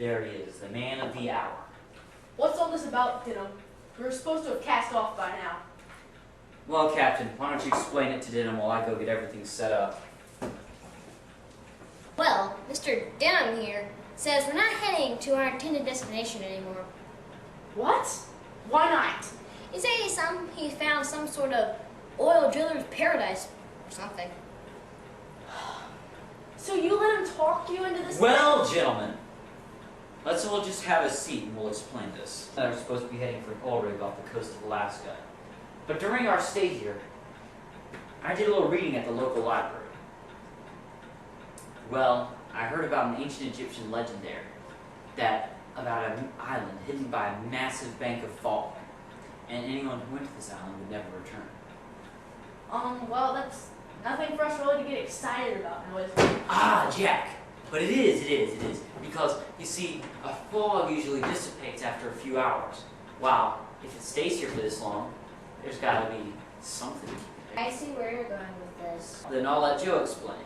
there he is, the man of the hour. What's all this about, Ditto? We were supposed to have cast off by now. Well, Captain, why don't you explain it to Denham while I go get everything set up? Well, Mr. Denham here says we're not heading to our intended destination anymore. What? Why not? He says he found some sort of oil driller's paradise or something. So you let him talk you into this? Well, gentlemen, let's all just have a seat and we'll explain this. We're supposed to be heading for an oil rig off the coast of Alaska. But during our stay here, I did a little reading at the local library. Well, I heard about an ancient Egyptian legend there, about an island hidden by a massive bank of fog, and anyone who went to this island would never return. Well, that's nothing for us really to get excited about now, is it? Ah, Jack! But it is. Because, you see, a fog usually dissipates after a few hours. While, if it stays here for this long, there's gotta be something. I see where you're going with this. Then I'll let Joe explain.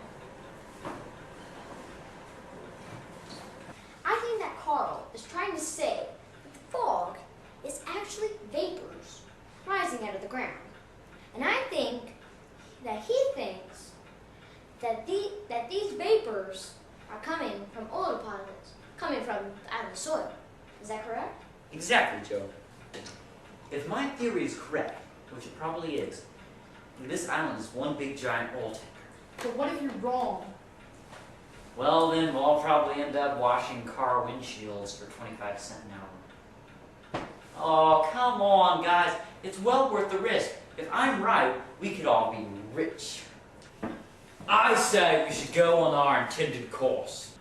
I think that Carl is trying to say that the fog is actually vapors rising out of the ground. And I think that he thinks that these vapors are coming from oil deposits, coming from the island soil. Is that correct? Exactly, Joe. If my theory is correct, which it probably is, then this island is one big giant oil tanker. But what if you're wrong? Well, then we'll all probably end up washing car windshields for 25 cents an hour. Oh, come on, guys. It's well worth the risk. If I'm right, we could all be rich. I say we should go on our intended course.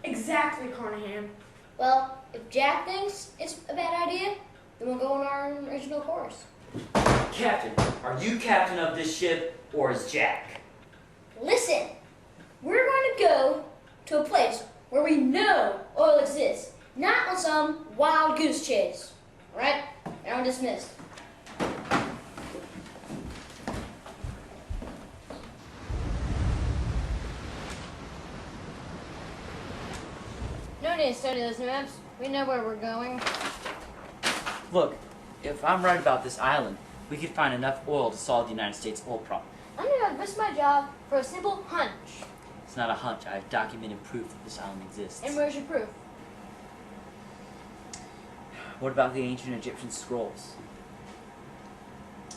Exactly, Carnahan. Well, if Jack thinks it's a bad idea, then we'll go on our original course. Captain, are you captain of this ship, or is Jack? Listen, we're going to go to a place where we know oil exists, not on some wild goose chase. All right? Now I'm dismissed. No need to study those maps. We know where we're going. Look, if I'm right about this island, we could find enough oil to solve the United States oil problem. I'm going to risk my job for a simple hunch. It's not a hunch. I have documented proof that this island exists. And where's your proof? What about the ancient Egyptian scrolls?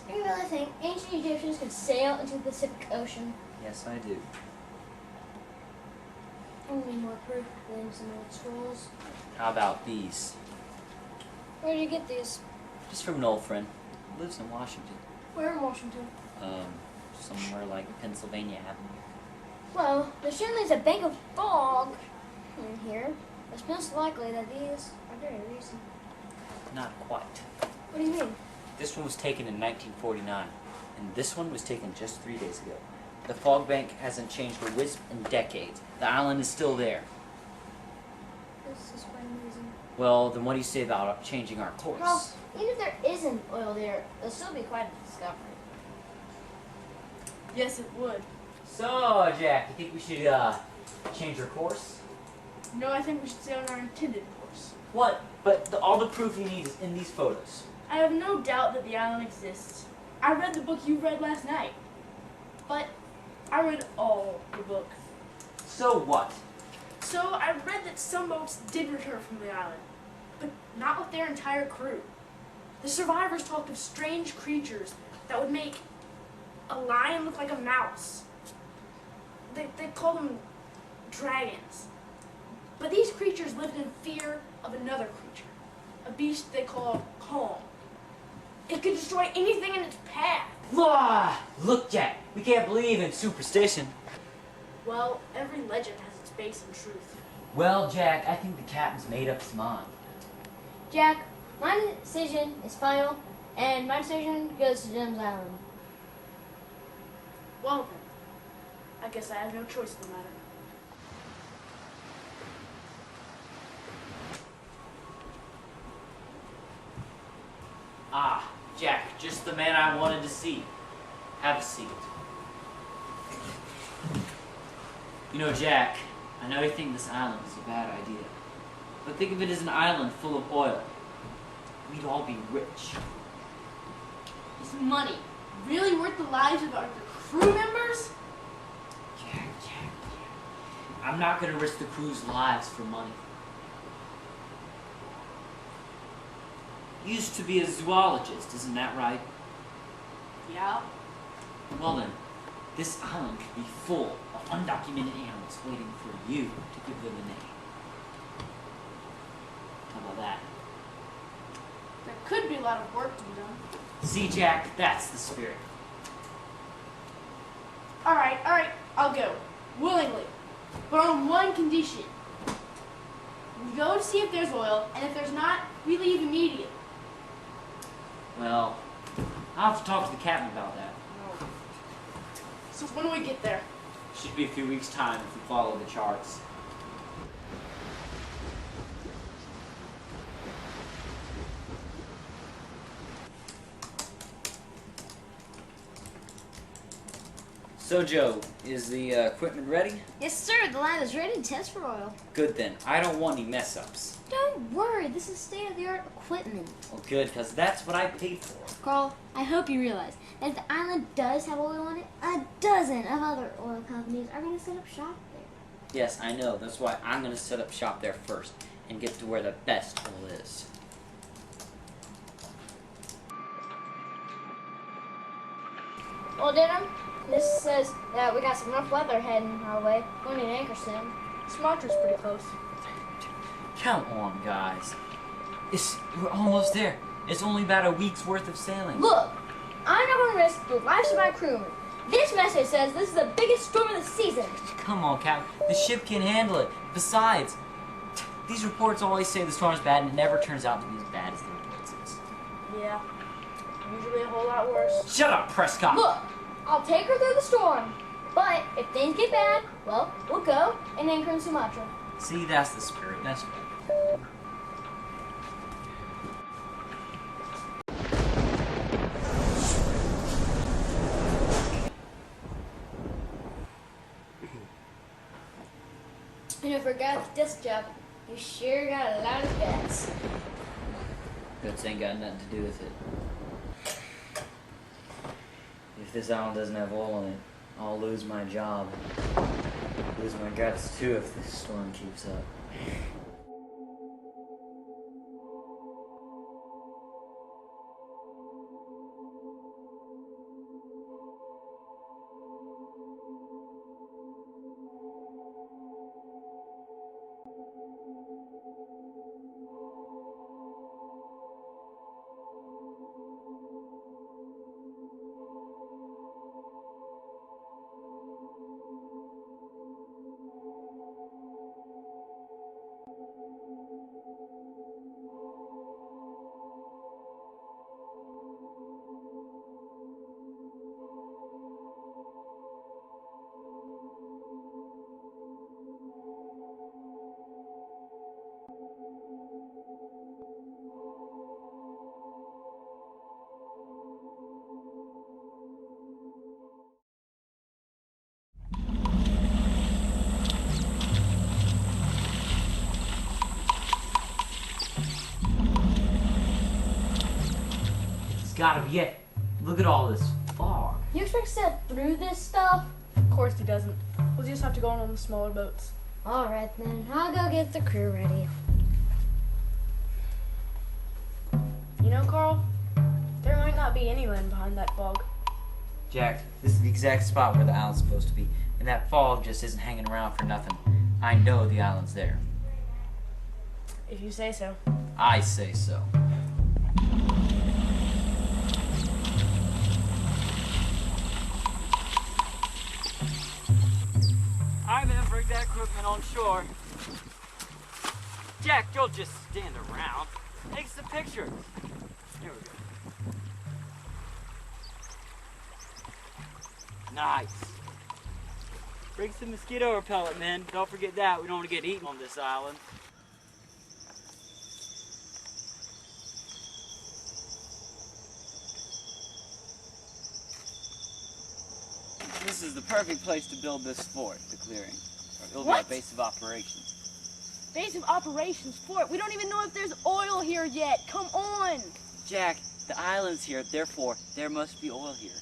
Do you really think ancient Egyptians could sail into the Pacific Ocean? Yes, I do. I need more proof than some old scrolls. How about these? Where did you get these? Just from an old friend. Lives in Washington. Where in Washington? Somewhere like Pennsylvania Avenue. Well, there certainly is a bank of fog in here. It's most likely that these are very recent. Not quite. What do you mean? This one was taken in 1949, and this one was taken just 3 days ago. The fog bank hasn't changed a wisp in decades. The island is still there. This is quite amazing. Well, then what do you say about changing our course? Well, even if there isn't oil there, it'll still be quite a discovery. Yes, it would. So, Jack, you think we should, change our course? No, I think we should stay on our intended course. What? But all the proof you need is in these photos. I have no doubt that the island exists. I read the book you read last night. But I read all the book. So what? So I read that some boats did return from the island, but not with their entire crew. The survivors talked of strange creatures that would make a lion look like a mouse. They called them dragons. But these creatures lived in fear of another creature, a beast they call calm. It could destroy anything in its path. Look, Jack, we can't believe in superstition. Well, every legend has its base in truth. Well, Jack, I think the captain's made up his mind. Jack, my decision is final, and my decision goes to Jim's Island. Well then, I guess I have no choice in the matter. Ah, Jack, just the man I wanted to see. Have a seat. You know, Jack, I know you think this island is a bad idea. But think of it as an island full of oil. We'd all be rich. Is money really worth the lives of our crew members? Jack. I'm not gonna risk the crew's lives for money. You used to be a zoologist, isn't that right? Yeah. Well then, this island could be full of undocumented animals waiting for you to give them a name. How about that? There could be a lot of work to be done. See, Jack, that's the spirit. Alright, I'll go. Willingly. But on one condition. We go to see if there's oil, and if there's not, we leave immediately. Well, I'll have to talk to the captain about that. So when do we get there? Should be a few weeks' time if we follow the charts. So, Joe, is the equipment ready? Yes, sir. The lab is ready to test for oil. Good then. I don't want any mess-ups. Don't worry. This is state-of-the-art equipment. Well, good, because that's what I paid for. Carl, I hope you realize that if the island does have oil on it, a dozen of other oil companies are going to set up shop there. Yes, I know. That's why I'm going to set up shop there first and get to where the best oil is. Well, Denham, this says that we got some rough weather heading our way. We need an anchor soon. Sumatra's pretty close. Come on, guys. We're almost there. It's only about a week's worth of sailing. Look, I'm not going to risk the lives of my crewmen. This message says this is the biggest storm of the season. Come on, Cap. The ship can handle it. Besides, these reports always say the storm's bad, and it never turns out to be as bad as the report says. Yeah. Usually a whole lot worse. Shut up, Prescott! Look, I'll take her through the storm. But if things get bad, well, we'll go and anchor in Sumatra. See, that's the spirit. That's right. And if we got the disc job, you sure got a lot of guts. Guts ain't got nothing to do with it. If this island doesn't have oil in it, I'll lose my job. Lose my guts too if this storm keeps up. Gotta be it. Look at all this fog. You expect to sail through this stuff? Of course he doesn't. We'll just have to go on the smaller boats. All right, then. I'll go get the crew ready. You know, Carl, there might not be any land behind that fog. Jack, this is the exact spot where the island's supposed to be, and that fog just isn't hanging around for nothing. I know the island's there. If you say so. I say so. I'm gonna bring that equipment on shore. Jack, don't just stand around. Take some pictures. Here we go. Nice. Bring some mosquito repellent, man. Don't forget that. We don't want to get eaten on this island. This is the perfect place to build this fort, the clearing. Or it'll be a base of operations. base of operations for it. We don't even know if there's oil here yet. Come on. Jack, the island's here, therefore there must be oil here.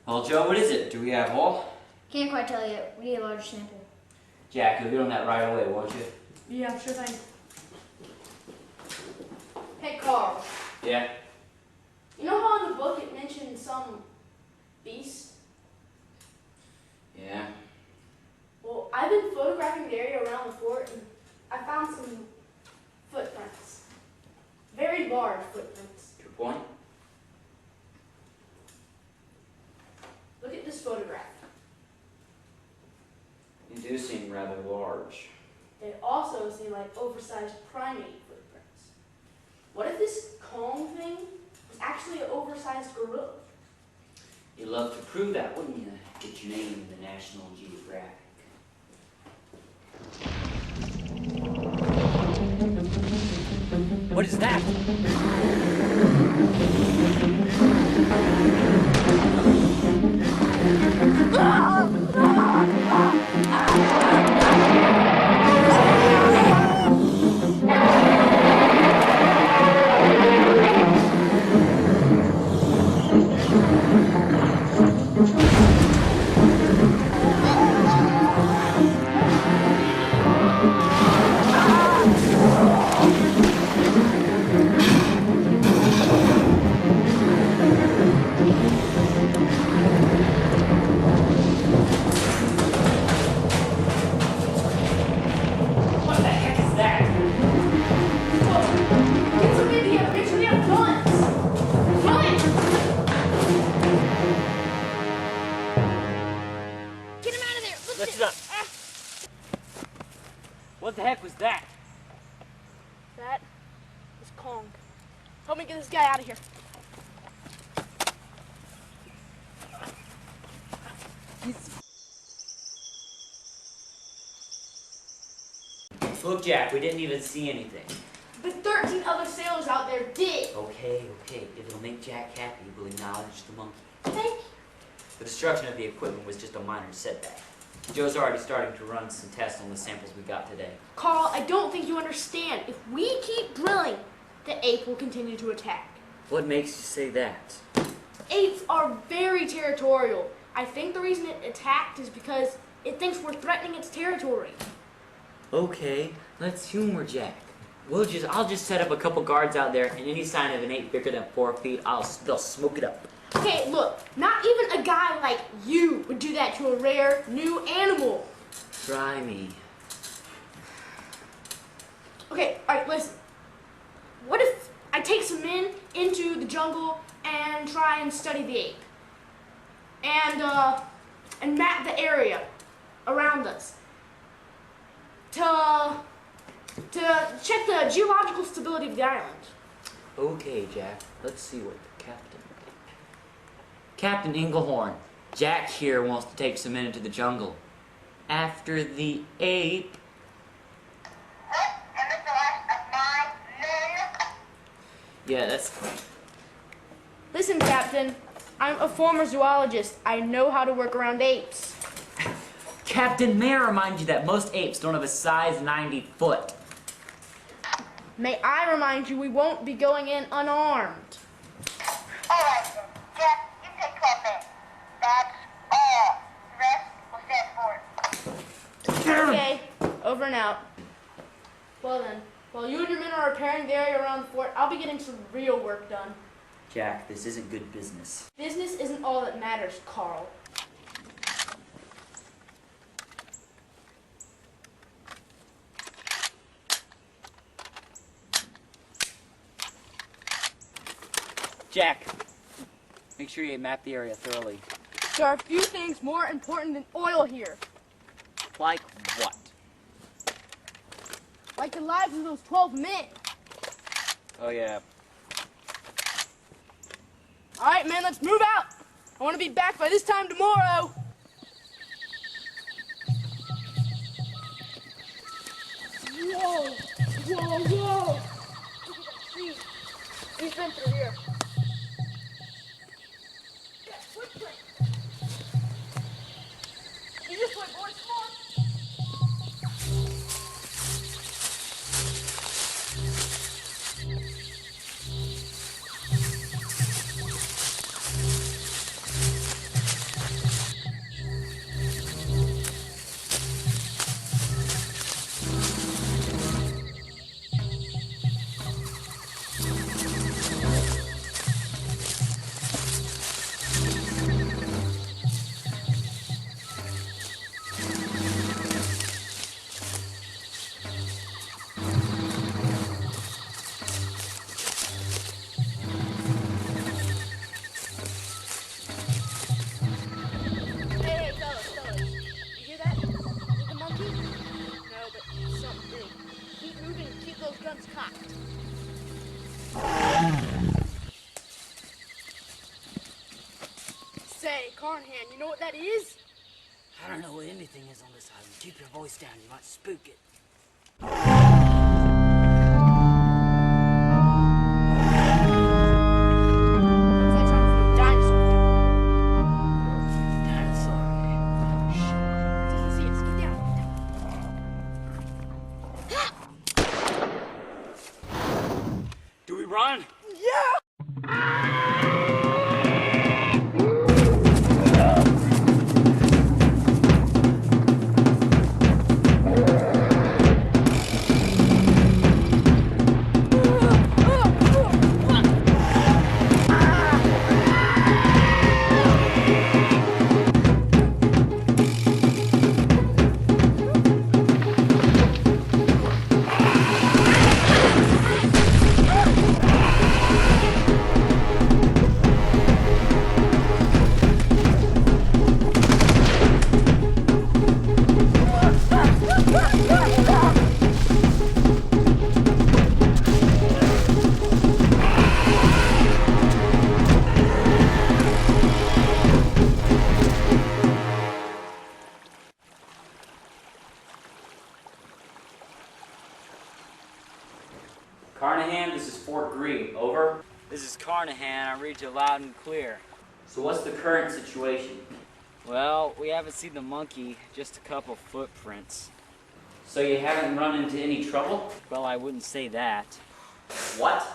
Well, Joe, what is it? Do we have oil? Can't quite tell yet. We need a larger sample. Jack, you'll get on that right away, won't you? Yeah, sure thing. Hey, Carl. Yeah? You know how in the book it mentioned some beast? Yeah. Well, I've been photographing the area around the fort and I found some footprints. Very large footprints. Good point. Look at this photograph. You do seem rather large. They also seem like oversized primate footprints. What if this Kong thing was actually an oversized gorilla? You'd love to prove that, wouldn't you? Get your name in the National Geographic. What is that? What the heck was that? That is Kong. Help me get this guy out of here. Look, Jack, we didn't even see anything. But 13 other sailors out there did. Okay. If it'll make Jack happy, we'll acknowledge the monkey. Thank you. The destruction of the equipment was just a minor setback. Joe's already starting to run some tests on the samples we got today. Carl, I don't think you understand. If we keep drilling, the ape will continue to attack. What makes you say that? Apes are very territorial. I think the reason it attacked is because it thinks we're threatening its territory. Okay, let's humor Jack. I'll just set up a couple guards out there, and any sign of an ape bigger than 4 feet, they'll smoke it up. Okay, look, not even a guy like you would do that to a rare new animal. Try me. Okay, alright, listen. What if I take some men into the jungle and try and study the ape? And map the area around us to check the geological stability of the island. Okay, Jack, let's see what the Captain Inglehorn, Jack here wants to take some men into the jungle. After the ape. And this the last of my men. Yeah, that's. Listen, Captain, I'm a former zoologist. I know how to work around apes. Captain, may I remind you that most apes don't have a size 90 foot. May I remind you, we won't be going in unarmed. All right, then. Jack, you take 12 men. That's all. The rest will stand for it. Okay, over and out. Well then, while you and your men are repairing the area around the fort, I'll be getting some real work done. Jack, this isn't good business. Business isn't all that matters, Carl. Jack, make sure you map the area thoroughly. There are a few things more important than oil here. Like what? Like the lives of those 12 men. Oh, yeah. All right, man, let's move out. I want to be back by this time tomorrow. Whoa! Whoa, whoa! Look at that tree. He's been through here. Yeah, footprint. You just went, boys, come on. Hey, fellas. You hear that? Is it the monkey? No, but something big. Keep moving and keep those guns cocked. Say, Carnahan, you know what that is? I don't know what anything is on this island. Keep your voice down, you might spook it. Looks like something from a dinosaur. Dinosaur. It doesn't see us. Get down. Do we run? Carnahan, this is Fort Greene. Over. This is Carnahan. I read you loud and clear. So what's the current situation? Well, we haven't seen the monkey, just a couple footprints. So you haven't run into any trouble? Well, I wouldn't say that. What?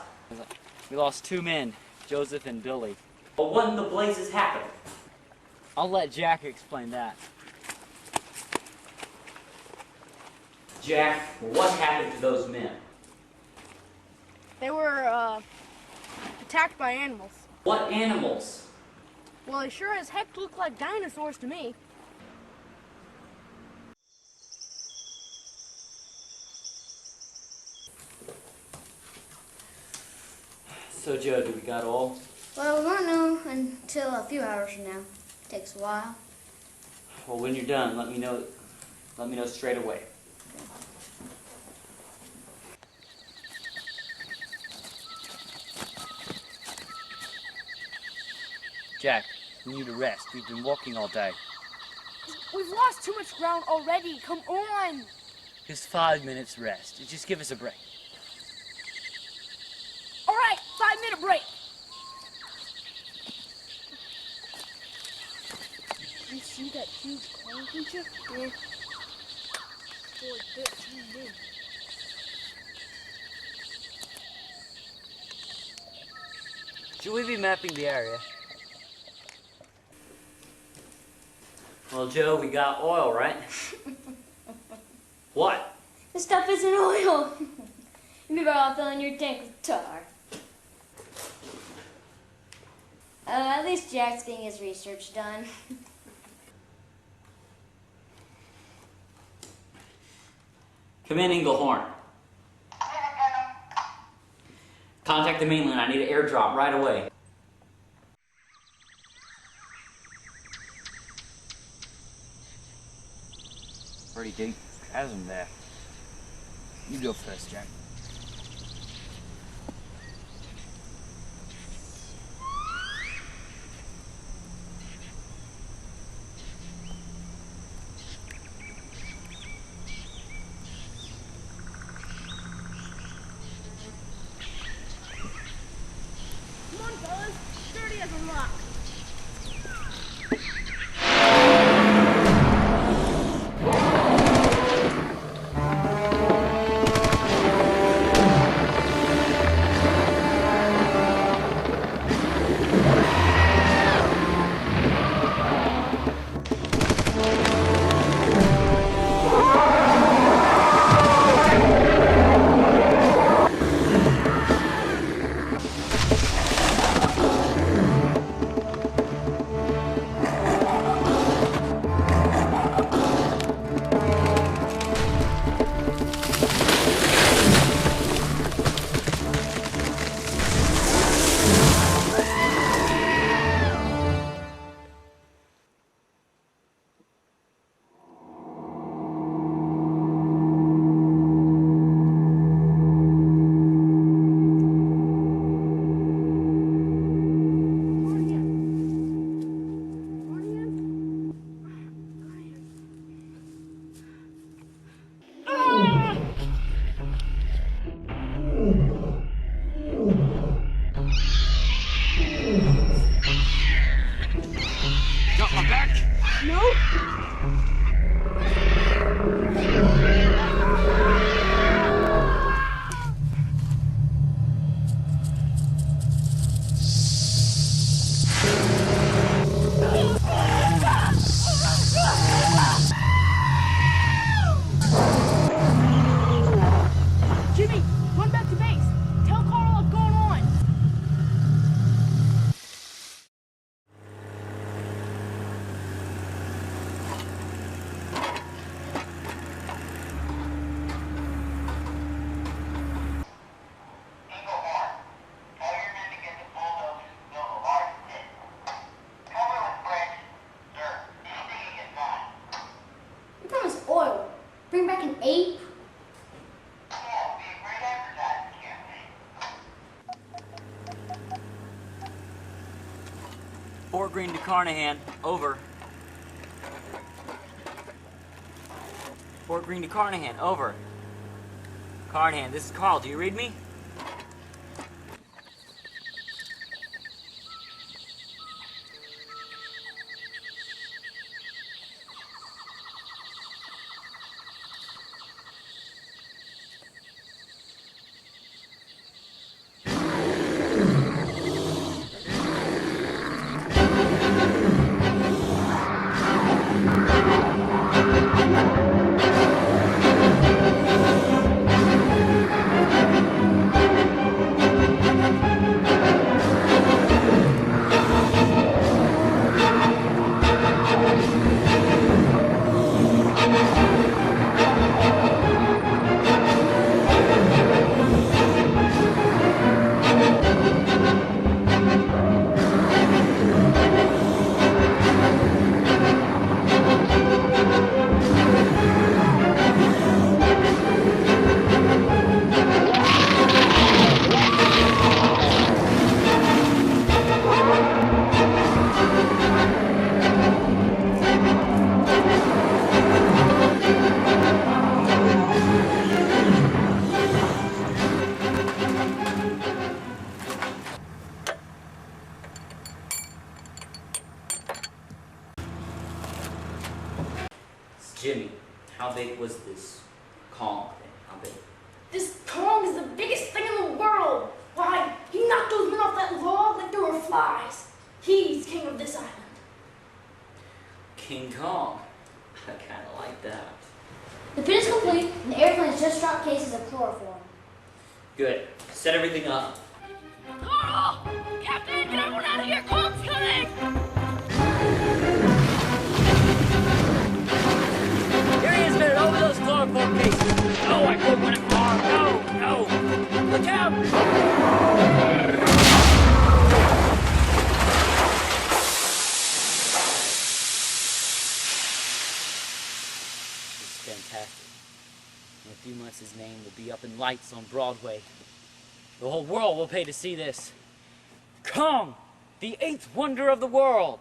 We lost 2 men, Joseph and Billy. But what in the blazes happened? I'll let Jack explain that. Jack, what happened to those men? They were, attacked by animals. What animals? Well, they sure as heck look like dinosaurs to me. So, Joe, do we got all? Well, we won't know until a few hours from now. Takes a while. Well, when you're done, let me know straight away. Jack, we need a rest. We've been walking all day. We've lost too much ground already. Come on. Just 5 minutes rest. Just give us a break. All right, 5-minute break. You see that huge clown creature? Yeah. Boy, bit too big. Should we be mapping the area? Well, Joe, we got oil, right? What? This stuff isn't oil. You better all fill in your tank with tar. At least Jack's getting his research done. Come in, Englehorn. Contact the mainland. I need an airdrop right away. Pretty deep chasm there. You go first, Jack. lock. Bring back an ape? Yeah, it'd be a great advertising campaign. Fort Greene to Carnahan, over. Fort Greene to Carnahan, over. Carnahan, this is Carl, do you read me? Jimmy, how big was this Kong thing? How big? This Kong is the biggest thing in the world. Why, he knocked those men off that log like they were flies. He's king of this island. King Kong. I kind of like that. The pit is complete, and the airplanes just dropped cases of chloroform. Good. Set everything up. Carl! Captain, get everyone out of here! Kong's coming! Here he is, man, over those chloroform cases. No, I won't win it far. No, no. Look out! This is fantastic. In a few months, his name will be up in lights on Broadway. The whole world will pay to see this. Kong, the eighth wonder of the world.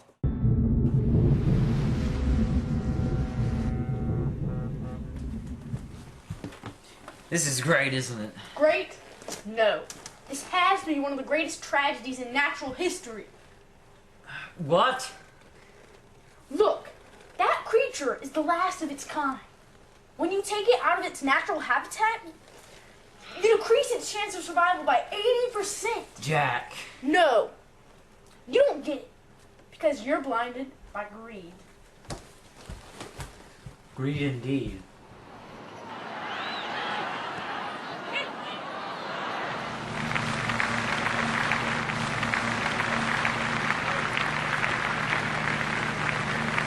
This is great, isn't it? Great? No. This has to be one of the greatest tragedies in natural history. What? Look, that creature is the last of its kind. When you take it out of its natural habitat, you decrease its chance of survival by 80%. Jack. No, you don't get it because you're blinded by greed. Greed indeed.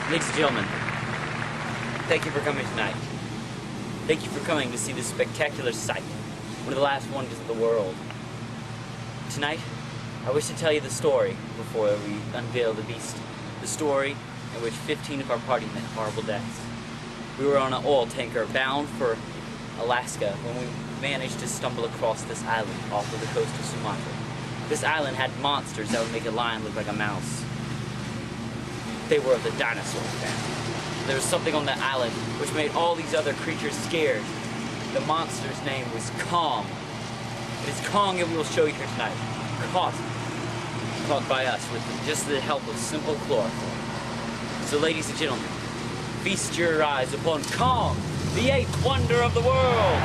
Ladies and gentlemen, thank you for coming tonight. Thank you for coming to see this spectacular sight, one of the last wonders of the world. Tonight, I wish to tell you the story before we unveil the beast. The story in which 15 of our party met horrible deaths. We were on an oil tanker bound for Alaska when we managed to stumble across this island off of the coast of Sumatra. This island had monsters that would make a lion look like a mouse. They were of the dinosaur family. There was something on that island which made all these other creatures scared. The monster's name was Kong. It is Kong that we will show you here tonight. Caught by us with just the help of simple chloroform. So ladies and gentlemen, feast your eyes upon Kong, the eighth wonder of the world.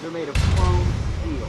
They're made of chrome steel.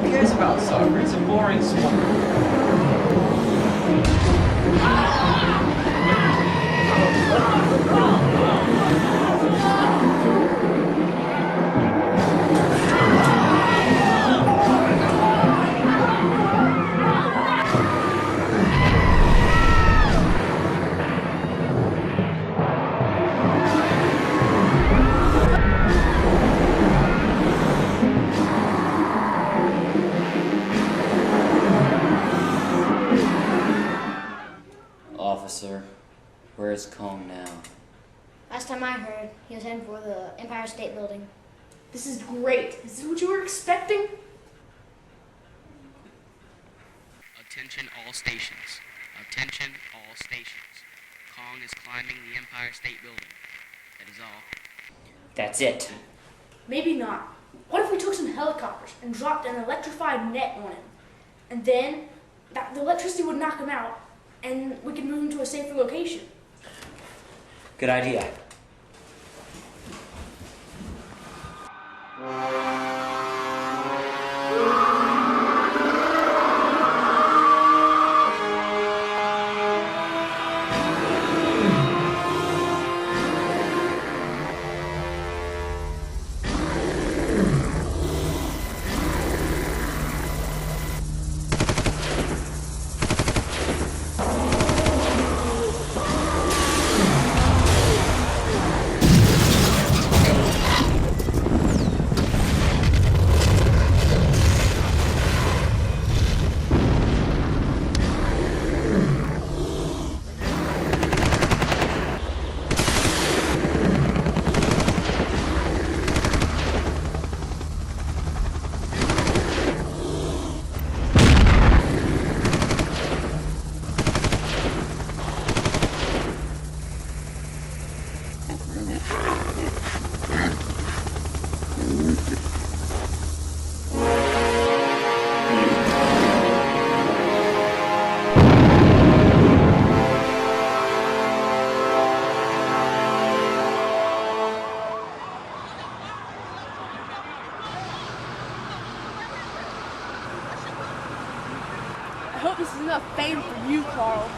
Who cares about soccer? It's a boring sport. Officer, where is Kong now? Last time I heard, he was heading for the Empire State Building. This is great. Is this what you were expecting? Attention all stations. Attention all stations. Kong is climbing the Empire State Building. That is all. That's it. Maybe not. What if we took some helicopters and dropped an electrified net on him? And then the electricity would knock him out and we could move him to a safer location. Good idea. you, Carl.